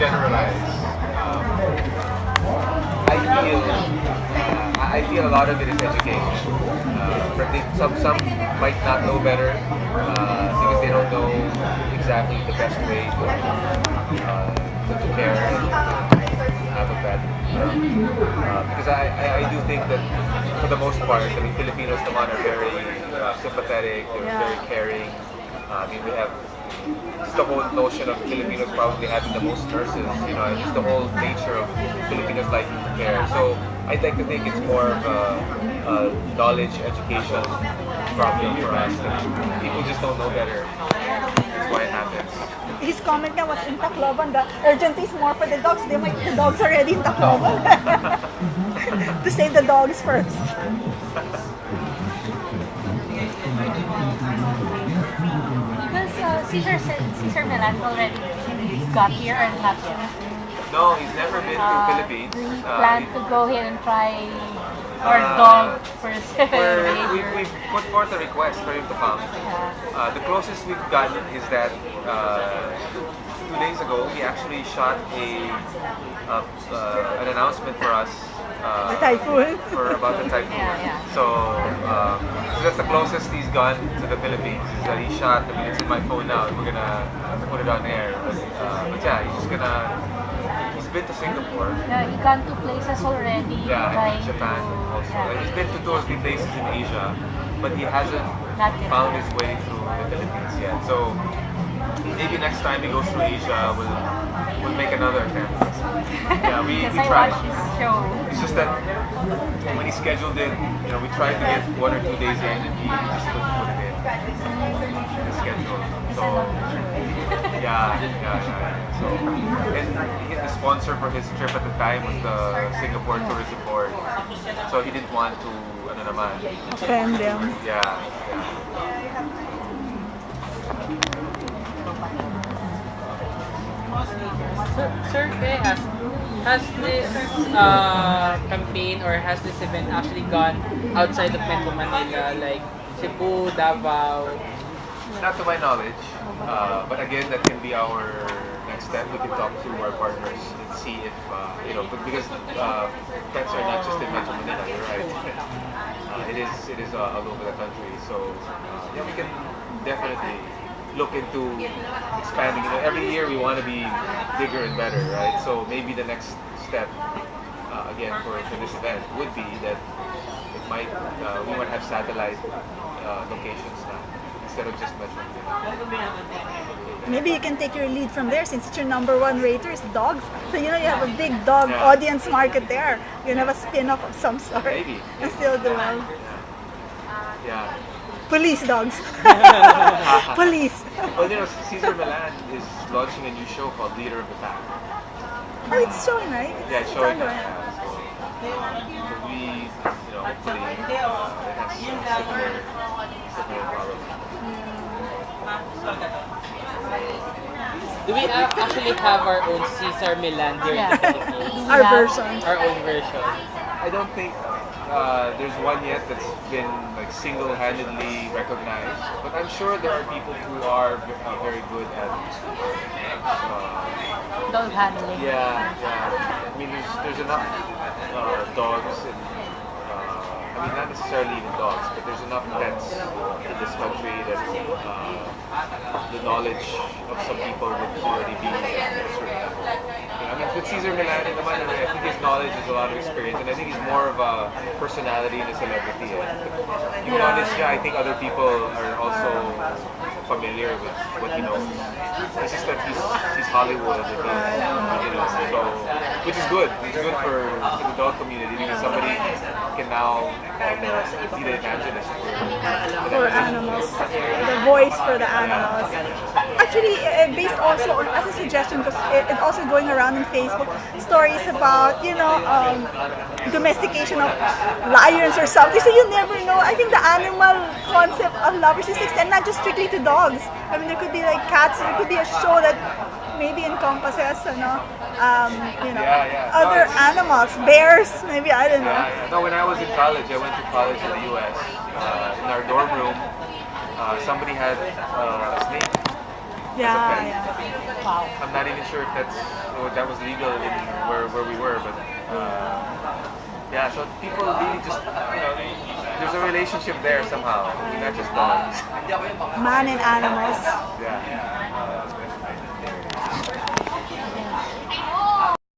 generalize. I feel a lot of it is education. Some might not know better because they don't know exactly the best way to care and have a pet. Because I do think that for the most part, I mean, Filipinos naman are very sympathetic, they're very caring. I mean, we have just the whole notion of Filipinos probably having the most nurses, you know, and just the whole nature of Filipinos liking to care. So I'd like to think it's more of a knowledge education problem for us. People just don't know better. That's why it happens. His comment nga was in Tacloban, the urgency is more for the dogs. They might the dogs already in Tacloban. To save the dogs first. Cesar Milan already got here or not yet? No, he's never been to the Philippines. Plan to go here and try our dog first. We put forth a request for him to come. The closest we've gotten is that 2 days ago he actually shot an announcement for us. The typhoon. For about the typhoon. So that's the closest he's gone to the Philippines. Is that he shot. I mean, it's in my phone now. We're gonna put it on air. But yeah, he's just gonna. He's been to Singapore. Yeah, he gone to places already. Yeah, and Japan also. Yeah. He's been to 2 or 3 places in Asia, but he hasn't found his way through the Philippines yet. So maybe next time he goes through Asia, we'll make another attempt. Yeah, we tried. It's just that when he scheduled it, you know, we tried to get 1 or 2 days in, and he just couldn't put it in the schedule. So yeah. So and the sponsor for his trip at the time was the Singapore Tourism Board. So he didn't want to, ano naman, Offend them. Yeah. Sir, has this campaign or has this event actually gone outside of Metro Manila, like Cebu, Davao? Not to my knowledge, but again, that can be our next step. We can talk to our partners and see if, you know, because pets are not just in Metro Manila, you're right. It is all over the country. So yeah, we can definitely look into expanding. You know, every year we want to be bigger and better, right? So maybe the next step, again, for this event would be that it might we might have satellite locations now instead of just Metro Manila. Maybe you can take your lead from there since it's your #1 rater is dogs. So you know you have a big dog audience market there. You can have a spin-off of some sort. Maybe. And still do well. Yeah. Police dogs. Police. Well, you know, Cesar Milan is launching a new show called Leader of the Pack. Oh, it's showing, right? Yeah, it's showing now. So we, you know, hopefully it has similar following. Do we actually have our own Cesar Milan here in the Philippines? Our version. Our own version. I don't think there's one yet that's been like single-handedly recognized, but I'm sure there are people who are very good at Dog handling. yeah. I mean, there's enough dogs and I mean, not necessarily even dogs, but there's enough pets in this country that the knowledge of some people would already be at a certain level. I mean, with Cesar Milan, I think his knowledge is a lot of experience, and I think he's more of a personality and a celebrity. Even on this guy, I think other people are also familiar with what he knows. It's just that he's Hollywood, and you know, so which is good. It's good for the dog community because somebody can now be the evangelist For animals. The voice for the animals. Actually, based also on, as a suggestion, because it's also going around in Facebook, stories about, you know, domestication of lions or something. So you never know. I think the animal concept of lovers is extended not just strictly to dogs. I mean, there could be like cats. There could be a show that maybe encompasses, you know, other animals, bears. Maybe I don't know. No, when I was in college, I went to college in the U.S. In our dorm room, somebody had a snake. Yeah, pet. yeah. Wow. I'm not even sure if that was legal in where we were, but yeah. So people really just there's a relationship there somehow, not just dogs. Man and animals. Yeah.